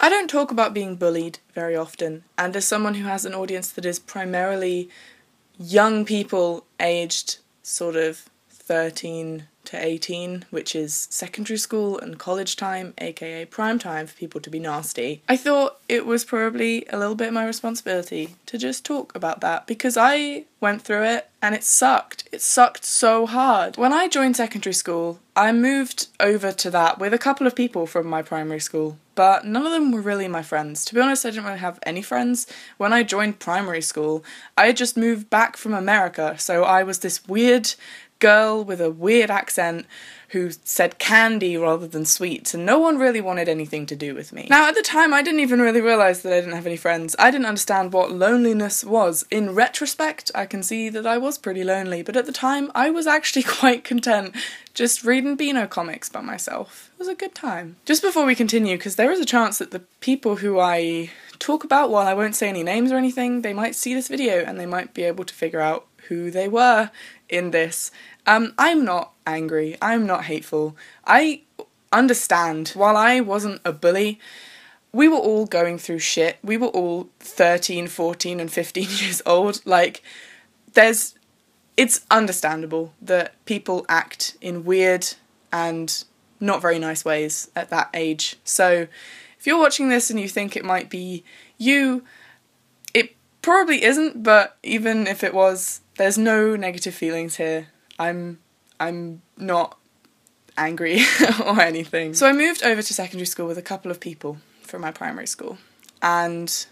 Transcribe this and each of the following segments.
I don't talk about being bullied very often, and as someone who has an audience that is primarily young people aged sort of 13 to 18, which is secondary school and college time, aka prime time for people to be nasty, I thought it was probably a little bit my responsibility to just talk about that, because I went through it and it sucked. It sucked so hard. When I joined secondary school, I moved over to that with a couple of people from my primary school, but none of them were really my friends. To be honest, I didn't really have any friends. When I joined primary school, I had just moved back from America, so I was this weird girl with a weird accent who said candy rather than sweets, and no one really wanted anything to do with me. Now, at the time, I didn't even really realise that I didn't have any friends. I didn't understand what loneliness was. In retrospect, I can see that I was pretty lonely, but at the time, I was actually quite content just reading Beano comics by myself. It was a good time. Just before we continue, because there is a chance that the people who I talk about, while I won't say any names or anything, they might see this video and they might be able to figure out who they were in this. I'm not angry, I'm not hateful. I understand, while I wasn't a bully, we were all going through shit. We were all 13, 14 and 15 years old. Like, it's understandable that people act in weird and not very nice ways at that age. So if you're watching this and you think it might be you, it probably isn't, but even if it was, there's no negative feelings here. I'm not angry or anything. So I moved over to secondary school with a couple of people from my primary school, and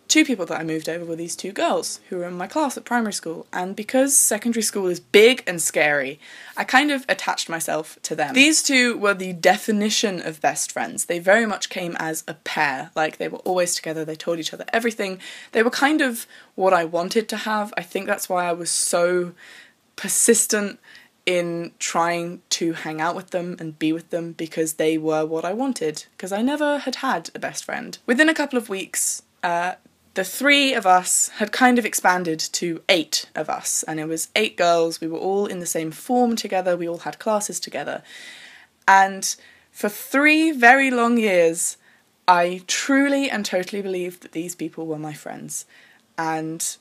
two people that I moved over were these two girls who were in my class at primary school, and because secondary school is big and scary, I kind of attached myself to them. These two were the definition of best friends. They very much came as a pair, like they were always together, they told each other everything. They were kind of what I wanted to have. I think that's why I was so persistent in trying to hang out with them and be with them, because they were what I wanted, because I never had a best friend. Within a couple of weeks, the three of us had kind of expanded to 8 of us, and it was 8 girls. We were all in the same form together, we all had classes together, and for 3 very long years I truly and totally believed that these people were my friends, and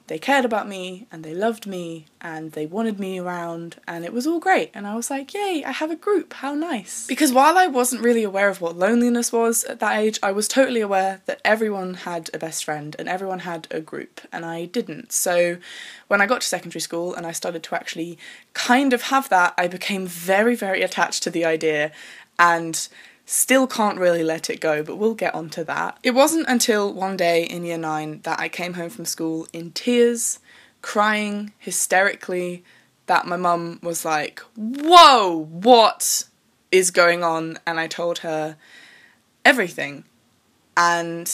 they cared about me, and they loved me, and they wanted me around, and it was all great. And I was like, yay, I have a group, how nice. Because while I wasn't really aware of what loneliness was at that age, I was totally aware that everyone had a best friend, and everyone had a group, and I didn't. So when I got to secondary school, and I started to actually kind of have that, I became very, very attached to the idea, and still can't really let it go, but we'll get onto that. It wasn't until one day in year 9 that I came home from school in tears, crying hysterically, that my mum was like, whoa, what is going on? And I told her everything, and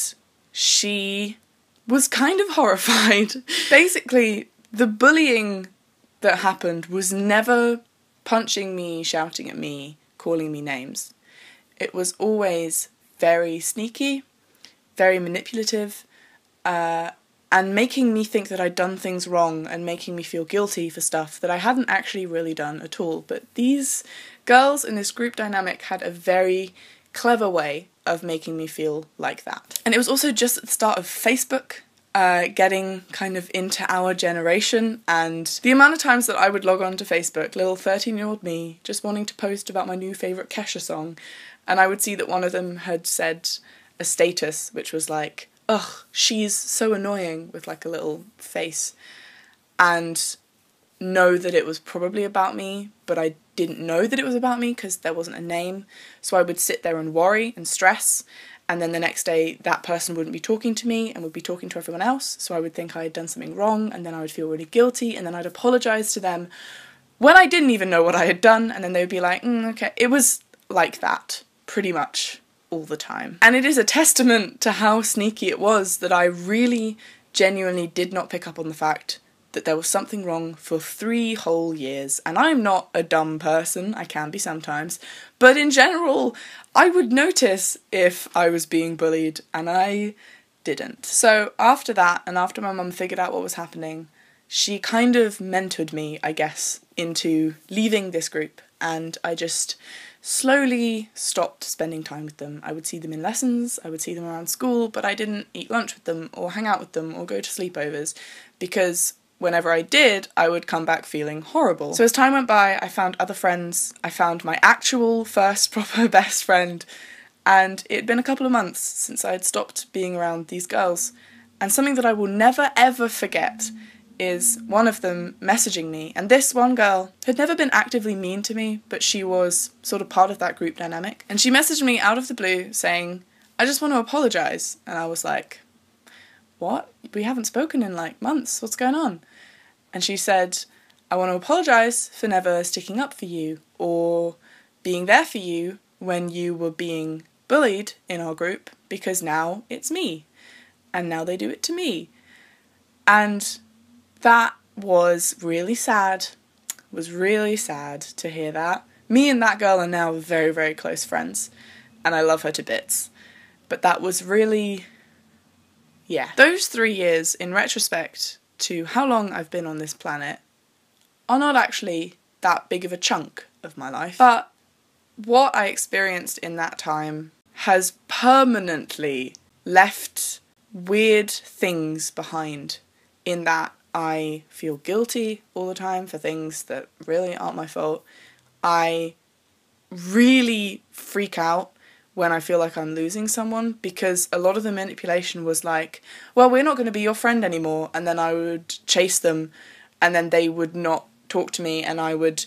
she was kind of horrified. Basically, the bullying that happened was never punching me, shouting at me, calling me names. It was always very sneaky, very manipulative, and making me think that I'd done things wrong and making me feel guilty for stuff that I hadn't actually really done at all. But these girls in this group dynamic had a very clever way of making me feel like that. And it was also just at the start of Facebook, getting kind of into our generation, and the amount of times that I would log on to Facebook, little 13-year-old me, just wanting to post about my new favourite Kesha song, and I would see that one of them had said a status which was like, ugh, she's so annoying, with like a little face, and know that it was probably about me, but I didn't know that it was about me because there wasn't a name, so I would sit there and worry and stress, and then the next day that person wouldn't be talking to me and would be talking to everyone else, so I would think I had done something wrong, and then I would feel really guilty, and then I'd apologise to them when I didn't even know what I had done, and then they would be like, okay. It was like that pretty much all the time. And it is a testament to how sneaky it was that I really genuinely did not pick up on the fact that there was something wrong for 3 whole years. And I'm not a dumb person, I can be sometimes, but in general, I would notice if I was being bullied, and I didn't. So after that, and after my mum figured out what was happening, she kind of mentored me, I guess, into leaving this group, and I just slowly stopped spending time with them. I would see them in lessons, I would see them around school, but I didn't eat lunch with them or hang out with them or go to sleepovers, because whenever I did, I would come back feeling horrible. So as time went by, I found other friends, I found my actual first proper best friend, and it'd been a couple of months since I had stopped being around these girls. And something that I will never ever forget is one of them messaging me, and this one girl had never been actively mean to me, but she was sort of part of that group dynamic, and she messaged me out of the blue saying, "I just want to apologise," and I was like, "What? We haven't spoken in like months, what's going on?" And she said, "I want to apologise for never sticking up for you, or being there for you when you were being bullied in our group, because now it's me, and now they do it to me." And that was really sad. It was really sad to hear that. Me and that girl are now very, very close friends, and I love her to bits. But that was really, yeah. Those 3 years, in retrospect to how long I've been on this planet, are not actually that big of a chunk of my life. But what I experienced in that time has permanently left weird things behind, in that I feel guilty all the time for things that really aren't my fault. I really freak out when I feel like I'm losing someone, because a lot of the manipulation was like, well, we're not going to be your friend anymore, and then I would chase them, and then they would not talk to me, and I would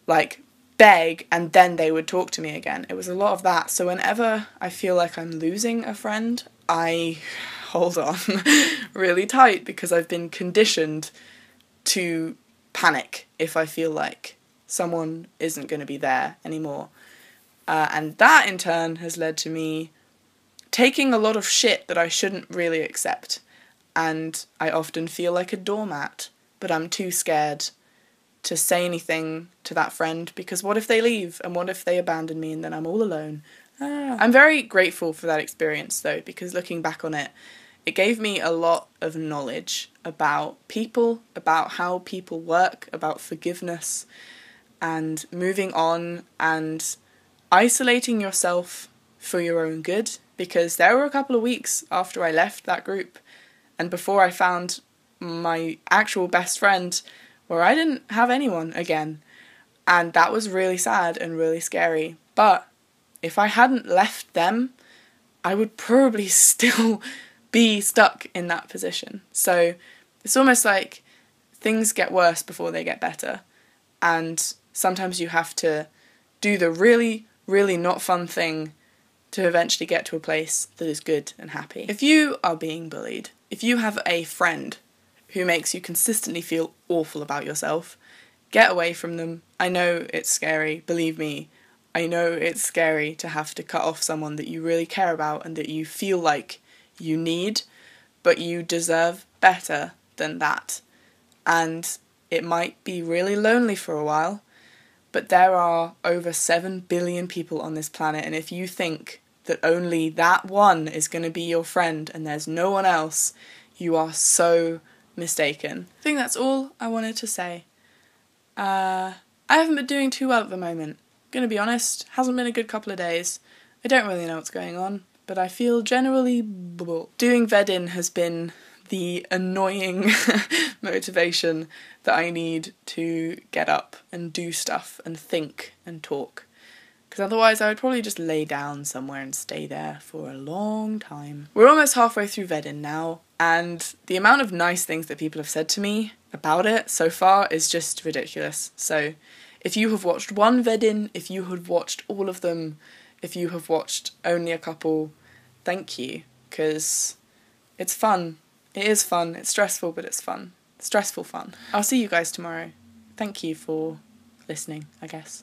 like beg, and then they would talk to me again. It was a lot of that. So whenever I feel like I'm losing a friend, I hold on really tight, because I've been conditioned to panic if I feel like someone isn't going to be there anymore. And that in turn has led to me taking a lot of shit that I shouldn't really accept. And I often feel like a doormat, but I'm too scared to say anything to that friend, because what if they leave, and what if they abandon me, and then I'm all alone? I'm very grateful for that experience though, because looking back on it, it gave me a lot of knowledge about people, about how people work, about forgiveness, and moving on, and isolating yourself for your own good, because there were a couple of weeks after I left that group, and before I found my actual best friend, where I didn't have anyone again, and that was really sad and really scary. But if I hadn't left them, I would probably still be stuck in that position. So it's almost like things get worse before they get better, and sometimes you have to do the really, really not fun thing to eventually get to a place that is good and happy. If you are being bullied, if you have a friend who makes you consistently feel awful about yourself, get away from them. I know it's scary, believe me. I know it's scary to have to cut off someone that you really care about and that you feel like you need, but you deserve better than that. And it might be really lonely for a while, but there are over 7 billion people on this planet, and if you think that only that one is going to be your friend and there's no one else, you are so mistaken. I think that's all I wanted to say. I haven't been doing too well at the moment. Gonna be honest, hasn't been a good couple of days. I don't really know what's going on, but I feel generally doing vedin has been the annoying motivation that I need to get up and do stuff and think and talk. Because otherwise I would probably just lay down somewhere and stay there for a long time. We're almost halfway through vedin now, and the amount of nice things that people have said to me about it so far is just ridiculous. So if you have watched one vedin, if you have watched all of them, if you have watched only a couple, thank you, because it's fun. It is fun. It's stressful, but it's fun. Stressful fun. I'll see you guys tomorrow. Thank you for listening, I guess.